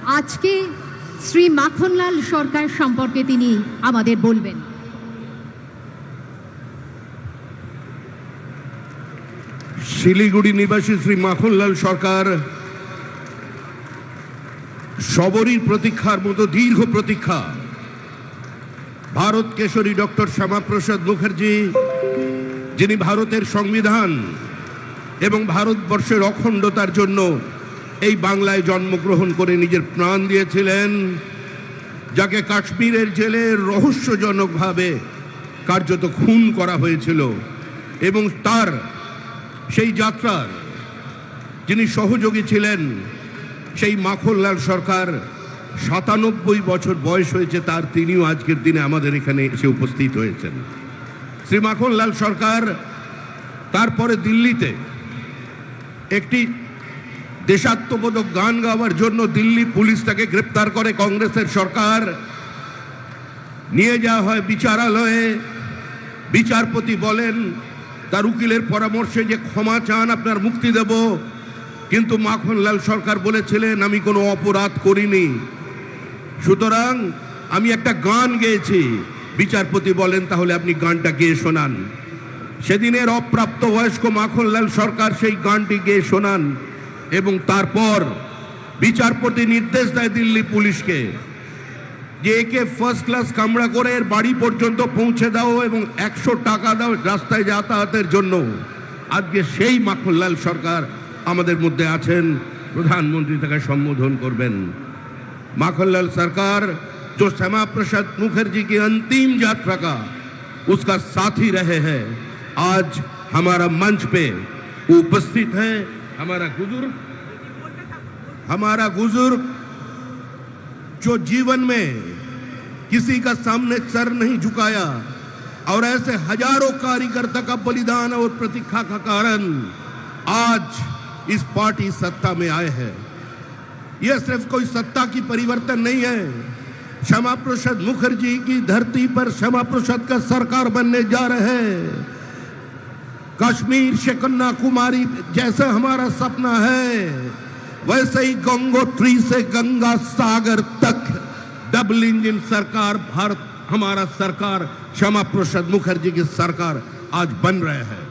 আজকে শ্রী মাখনলাল সরকার সম্পর্কে তিনি আমাদের বলবেন। শিলিগুড়ি নিবাসী শ্রী মাখনলাল সরকার সবরই প্রতীক্ষার মতো দীর্ঘ প্রতীক্ষা। ভারত কেশরী ডক্টর শ্যামাপ্রসাদ মুখার্জি, যিনি ভারতের সংবিধান এবং ভারতবর্ষের অখণ্ডতার জন্য এই বাংলায় জন্মগ্রহণ করে নিজের প্রাণ দিয়েছিলেন, যাকে কাশ্মীরের জেলে রহস্যজনকভাবে কার্যত খুন করা হয়েছিল, এবং তার সেই যাত্রার যিনি সহযোগী ছিলেন, সেই মাখনলাল সরকার ৯৭ বছর বয়স হয়েছে তার, তিনিও আজকের দিনে আমাদের এখানে এসে উপস্থিত হয়েছেন। শ্রী মাখনলাল সরকার তারপরে দিল্লিতে একটি দেশাত্মবোধক গান গাওয়ার জন্য দিল্লি পুলিশ তাকে গ্রেপ্তার করে। কংগ্রেসের সরকার নিয়ে যাওয়া হয় বিচারালয়ে। বিচারপতি বলেন তার উকিলের পরামর্শে যে ক্ষমা চান, আপনার মুক্তি দেব। কিন্তু মাখনলাল সরকার বলেছিলেন আমি কোনো অপরাধ করিনি, সুতরাং আমি একটা গান গেয়েছি। বিচারপতি বলেন তাহলে আপনি গানটা গেয়ে শোনান। সেদিনের অপ্রাপ্ত বয়স্ক মাখনলাল সরকার সেই গানটি গেয়ে শোনান, এবং তারপর বিচারপতি নির্দেশ দেয় দিল্লি পুলিশকে যে একে ফার্স্ট ক্লাস কামরা করে এর বাড়ি পর্যন্ত পৌঁছে দাও এবং 100 টাকা দাও রাস্তায় যাতায়াতের জন্য। আজকে সেই মাখনলাল সরকার আমাদের মধ্যে আছেন, প্রধানমন্ত্রী তাকে সম্বোধন করবেন। माखनलाल सरकार जो श्यामा प्रसाद मुखर्जी की अंतिम यात्रा का उसका साथी रहे हैं, आज हमारा मंच पे उपस्थित है। हमारा बुजुर्ग जो जीवन में किसी का सामने सर नहीं झुकाया और ऐसे हजारों कार्यकर्ता का बलिदान और प्रतीक्षा का कारण आज इस पार्टी सत्ता में आए हैं। यह सिर्फ कोई सत्ता की परिवर्तन नहीं है, श्यामा प्रसाद मुखर्जी की धरती पर श्यामा प्रसाद का सरकार बनने जा रहे हैं। कश्मीर से कन्याकुमारी जैसे हमारा सपना है, वैसे ही गंगोत्री से गंगा सागर तक डबल इंजन सरकार भारत, हमारा सरकार श्यामा प्रसाद मुखर्जी की सरकार आज बन रहे हैं।